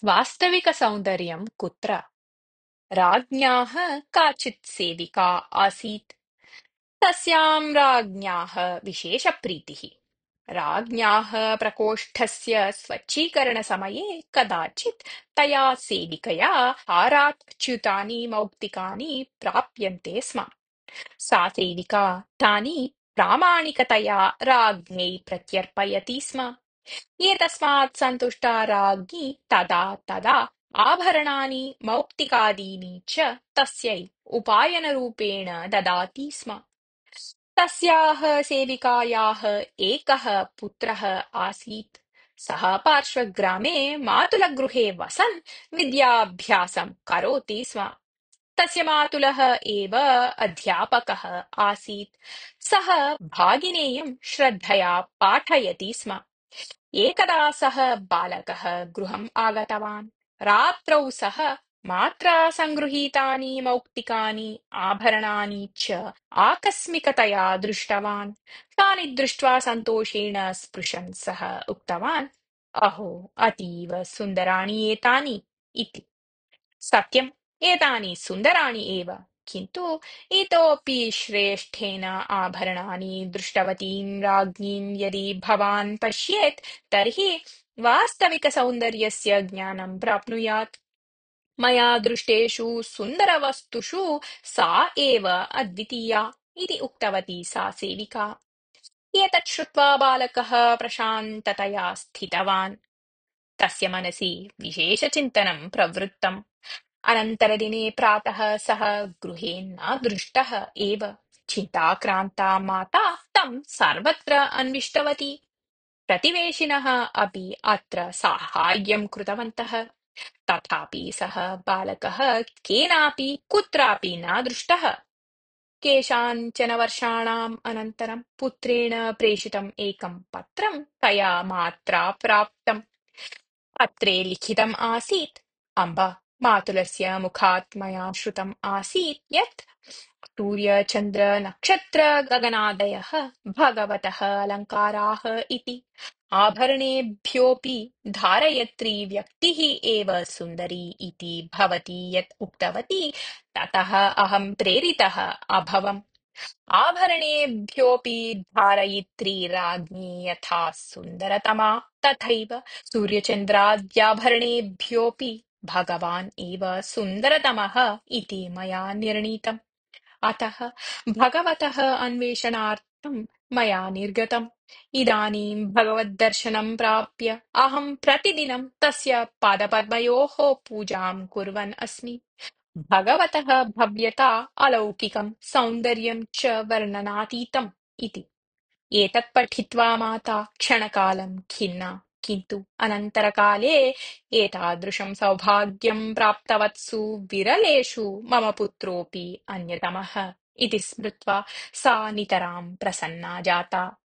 वास्तविकसौन्दर्यं कुत्र? राज्ञ्याः काचित् सेविका आसीत्। तस्यां राज्ञ्याः विशेषप्रीतिः। राज्ञ्याः प्रकोष्ठस्य स्वच्छीकरणसमये कदाचित् तया सेविकया हारात् च्युतानि मौक्तिकानि प्राप्यन्ते स्म। सा सेविका तानि प्रामाणिकतया राज्ञै प्रत्यर्पयति स्म। एतस्मात् सन्तुष्टा राज्ञी तदा तदा आभरणानि मौक्तिकादीनि च तस्यै उपायनरूपेण ददाति स्म। तस्याः सेविकायाः एकः पुत्रः आसीत्। सः पार्श्वग्रामे मातुलगृहे वसन् विद्याभ्यासं करोति स्म। तस्य मातुलः एव अध्यापकः आसीत्। सः भागिनेयं श्रद्धया पाठयति स्म। एकदा सः बालकः गृहम् आगतवान्। रात्रौ सः मात्रा सङ्गृहीतानि मौक्तिकानि आभरणानि च आकस्मिकतया दृष्टवान्। तानि दृष्ट्वा सन्तोषेण स्पृशन् सः उक्तवान्, अहो, अतीव सुन्दराणि एतानि इति। सत्यम्, एतानि सुन्दराणि एव, किन्तु इतोपि श्रेष्ठेन आभरणानि दृष्टवतीं राज्ञीं यदि भवान् पश्येत् तर्हि वास्तविकसौन्दर्यस्य ज्ञानं प्राप्नुयात्। मया दृष्टेषु सुन्दरवस्तुषु सा एव अद्वितीया इति उक्तवती सा सेविका। एतत् श्रुत्वा बालकः प्रशान्ततया स्थितवान्। तस्य मनसि विशेषचिन्तनं प्रवृत्तम्। अनन्तरदिने प्रातः सः गृहे न दृष्टः एव। चिन्ताक्रान्ता माता तं सर्वत्र अन्विष्टवती। प्रतिवेशिनः अपि अत्र साहाय्यं कृतवन्तः। तथापि सः बालकः केनापि कुत्रापि न दृष्टः। केषाञ्चन वर्षाणाम् अनन्तरं पुत्रेण प्रेषितम् एकं पत्रं तया मात्रा प्राप्तम्। पत्रे लिखितम् आसीत्, अम्ब, मातुलस्य मुखात् मया श्रुतम् आसीत् यत् सूर्यचन्द्रनक्षत्रगगनादयः भगवतः अलङ्काराः इति। आभरणेभ्योऽपि धारयत्री व्यक्तिः एव सुन्दरी इति भवती यत् उक्तवती, ततः अहं प्रेरितः अभवम्। आभरणेभ्योऽपि धारयित्री राज्ञी यथा सुन्दरतमा तथैव सूर्यचन्द्राद्याभरणेभ्योऽपि भगवान् एव सुन्दरतमः इति मया निर्णीतम्। अतः भगवतः अन्वेषणार्थं मया निर्गतम्। इदानीं भगवद्दर्शनं प्राप्य अहं प्रतिदिनं तस्य पादपद्मयोः पूजां कुर्वन् अस्मि। भगवतः भव्यता अलौकिकं सौन्दर्यं च वर्णनातीतम् इति। एतत् पठित्वा माता क्षणकालं खिन्ना, किन्तु अनन्तरकाले एतादृशं सौभाग्यं प्राप्तवत्सु विरलेषु मम पुत्रोऽपि अन्यतमः इति स्मृत्वा सा नितरां प्रसन्ना जाता।